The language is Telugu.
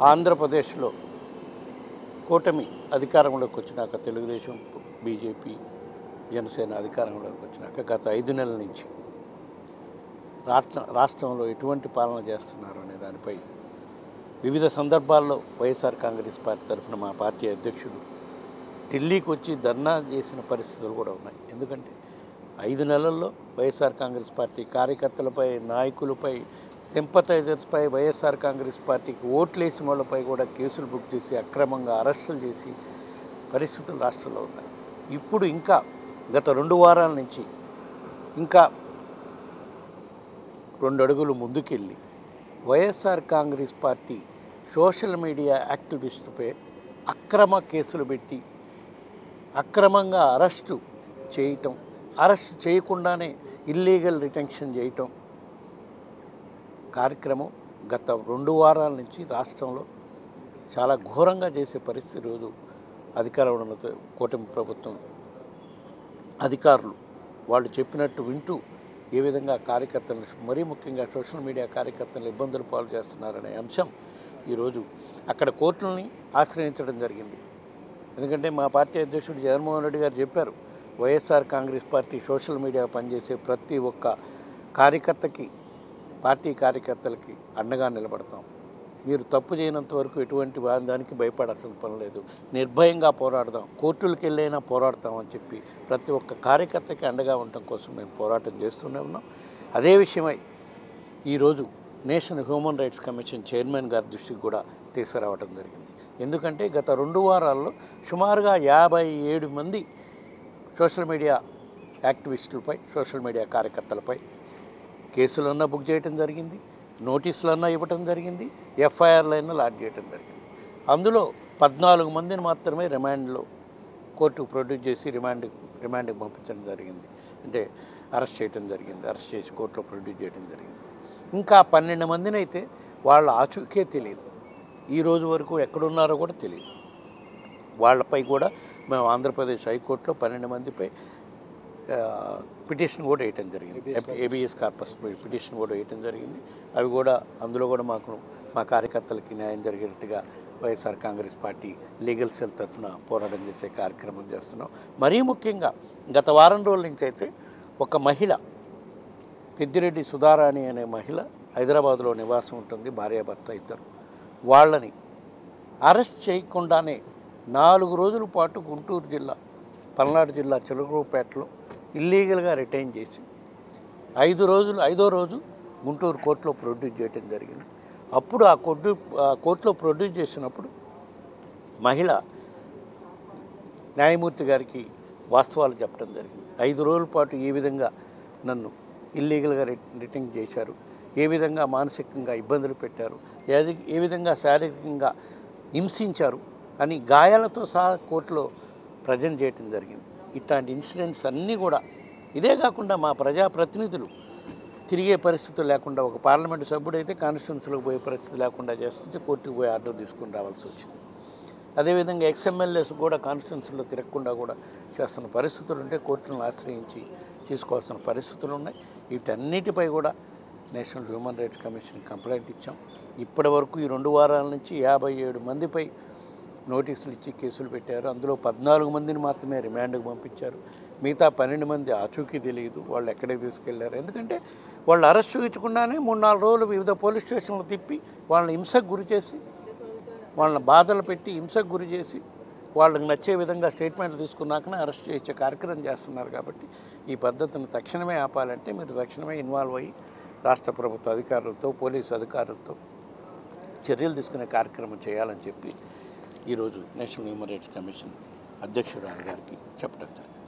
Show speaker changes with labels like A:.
A: ఆంధ్రప్రదేశ్లో కూటమి అధికారంలోకి వచ్చినాక తెలుగుదేశం, బీజేపీ, జనసేన అధికారంలోకి వచ్చినాక గత 5 నెలల నుంచి రాష్ట్రంలో ఎటువంటి పాలన చేస్తున్నారు అనే దానిపై వివిధ సందర్భాల్లో వైఎస్ఆర్ కాంగ్రెస్ పార్టీ తరఫున మా పార్టీ అధ్యక్షుడు ఢిల్లీకి వచ్చి ధర్నా చేసిన పరిస్థితులు కూడా ఉన్నాయి. ఎందుకంటే 5 నెలల్లో వైఎస్ఆర్ కాంగ్రెస్ పార్టీ కార్యకర్తలపై, నాయకులపై, సింపథైజర్స్పై, వైఎస్ఆర్ కాంగ్రెస్ పార్టీకి ఓట్లేసిన వాళ్ళపై కూడా కేసులు బుక్ చేసి అక్రమంగా అరెస్టులు చేసి పరిస్థితులు రాష్ట్రంలో ఉన్నాయి. ఇప్పుడు ఇంకా గత 2 వారాల నుంచి ఇంకా 2 అడుగులు ముందుకెళ్ళి YSR Congress party social media యాక్టివిస్టుపై అక్రమ కేసులు పెట్టి అక్రమంగా అరెస్ట్ చేయకుండానే ఇల్లీగల్ డిటెన్షన్ చేయటం కార్యక్రమం గత 2 వారాల నుంచి రాష్ట్రంలో చాలా ఘోరంగా చేసే పరిస్థితి. రోజు అధికారంలో ఉన్న కూటమి ప్రభుత్వం అధికారులు వాళ్ళు చెప్పినట్టు వింటూ ఏ విధంగా కార్యకర్తలను, మరీ ముఖ్యంగా సోషల్ మీడియా కార్యకర్తలను ఇబ్బందులు పాలు చేస్తున్నారనే అంశం ఈరోజు అక్కడ కోర్టులని ఆశ్రయించడం జరిగింది. ఎందుకంటే మా పార్టీ అధ్యక్షుడు జగన్మోహన్ రెడ్డి గారు చెప్పారు, YSR Congress party social media పనిచేసే ప్రతి ఒక్క కార్యకర్తకి, పార్టీ కార్యకర్తలకి అండగా నిలబడతాం. మీరు తప్పు చేయనంత వరకు ఎటువంటి దానికి భయపడాల్సిన పని లేదు, నిర్భయంగా పోరాడదాం, కోర్టులకు వెళ్ళైనా పోరాడతామని చెప్పి ప్రతి ఒక్క కార్యకర్తకి అండగా ఉండటం కోసం మేము పోరాటం చేస్తూనే ఉన్నాం. అదే విషయమై ఈరోజు national human rights commission chairman గారి దృష్టికి కూడా తీసుకురావడం జరిగింది. ఎందుకంటే గత 2 వారాల్లో సుమారుగా 57 మంది సోషల్ మీడియా యాక్టివిస్టులపై, సోషల్ మీడియా కార్యకర్తలపై కేసులన్నా బుక్ చేయడం జరిగింది, నోటీసులన్నా ఇవ్వటం జరిగింది, ఎఫ్ఐఆర్లైనా లాడ్జ్ చేయడం జరిగింది. అందులో 14 మందిని మాత్రమే రిమాండ్లో కోర్టుకు ప్రొడ్యూస్ చేసి రిమాండ్కి పంపించడం జరిగింది. అంటే అరెస్ట్ చేయడం జరిగింది, అరెస్ట్ చేసి కోర్టులో ప్రొడ్యూస్ చేయడం జరిగింది. ఇంకా 12 మందిని అయితే వాళ్ళ ఆచూకే తెలియదు, ఈ రోజు వరకు ఎక్కడున్నారో కూడా తెలియదు. వాళ్ళపై కూడా మేము ఆంధ్రప్రదేశ్ హైకోర్టులో 12 మందిపై పిటిషన్ కూడా వేయటం జరిగింది, ఏబిఎస్ కార్పస్ పిటిషన్ కూడా వేయటం జరిగింది. అవి కూడా అందులో కూడా మా కార్యకర్తలకి న్యాయం జరిగేటట్టుగా YSR Congress party legal cell తరఫున పోరాటం చేసే కార్యక్రమం చేస్తున్నాం. మరీ ముఖ్యంగా గత వారం రోజుల నుంచి అయితే ఒక మహిళ, పెద్దిరెడ్డి సుధారాణి అనే మహిళ హైదరాబాద్లో నివాసం ఉంటుంది, భార్యాభర్త ఇద్దరు. వాళ్ళని అరెస్ట్ చేయకుండానే 4 రోజుల పాటు గుంటూరు జిల్లా, పల్నాడు జిల్లా చిలకలూరుపేటలో ఇల్లీగల్గా రిటైన్ చేసి 5వ రోజు గుంటూరు కోర్టులో ప్రొడ్యూస్ చేయడం జరిగింది. అప్పుడు ఆ కోర్టులో ప్రొడ్యూస్ చేసినప్పుడు మహిళ న్యాయమూర్తి గారికి వాస్తవాలు చెప్పడం జరిగింది. 5 రోజుల పాటు ఏ విధంగా నన్ను ఇల్లీగల్గా రిటైన్ చేశారు, ఏ విధంగా మానసికంగా ఇబ్బందులు పెట్టారు, ఏ విధంగా శారీరకంగా హింసించారు అని గాయాలతో సహా కోర్టులో ప్రజెంట్ చేయడం జరిగింది. ఇట్లాంటి ఇన్సిడెంట్స్ అన్నీ కూడా, ఇదే కాకుండా మా ప్రజాప్రతినిధులు తిరిగే పరిస్థితులు లేకుండా, ఒక పార్లమెంటు సభ్యుడైతే కాన్స్టిట్యున్సీలోకి పోయే పరిస్థితి లేకుండా చేస్తుంటే కోర్టుకు పోయి ఆర్డర్ తీసుకుని రావాల్సి వచ్చింది. అదేవిధంగా ఎక్స్ఎమ్మెల్యేస్ కూడా కాన్స్టిట్యున్సీలో తిరగకుండా కూడా చేస్తున్న పరిస్థితులు ఉంటే కోర్టులను ఆశ్రయించి తీసుకోవాల్సిన పరిస్థితులు ఉన్నాయి. వీటన్నిటిపై కూడా national human rights commission complaint ఇచ్చాం. ఇప్పటి వరకు ఈ 2 వారాల నుంచి 57 మందిపై నోటీసులు ఇచ్చి కేసులు పెట్టారు. అందులో 14 మందిని మాత్రమే రిమాండ్కి పంపించారు. మిగతా 12 మంది ఆచూకీ తెలియదు, వాళ్ళు ఎక్కడికి తీసుకెళ్లారు. ఎందుకంటే వాళ్ళు అరెస్ట్ చూపించకుండానే 3-4 రోజులు వివిధ పోలీస్ స్టేషన్లు తిప్పి వాళ్ళని హింసకు గురి చేసి, వాళ్ళని బాధలు పెట్టి హింసకు గురి చేసి, వాళ్ళకి నచ్చే విధంగా స్టేట్మెంట్లు తీసుకున్నాకనే అరెస్ట్ చేసే కార్యక్రమం చేస్తున్నారు. కాబట్టి ఈ పద్ధతిని తక్షణమే ఆపాలంటే మీరు తక్షణమే ఇన్వాల్వ్ అయ్యి రాష్ట్ర ప్రభుత్వ అధికారులతో, పోలీసు అధికారులతో చర్యలు తీసుకునే కార్యక్రమం చేయాలని చెప్పి ఈరోజు నేషనల్ హ్యూమన్ రైట్స్ కమిషన్ అధ్యక్షురాలు గారికి చెప్పడం జరిగింది.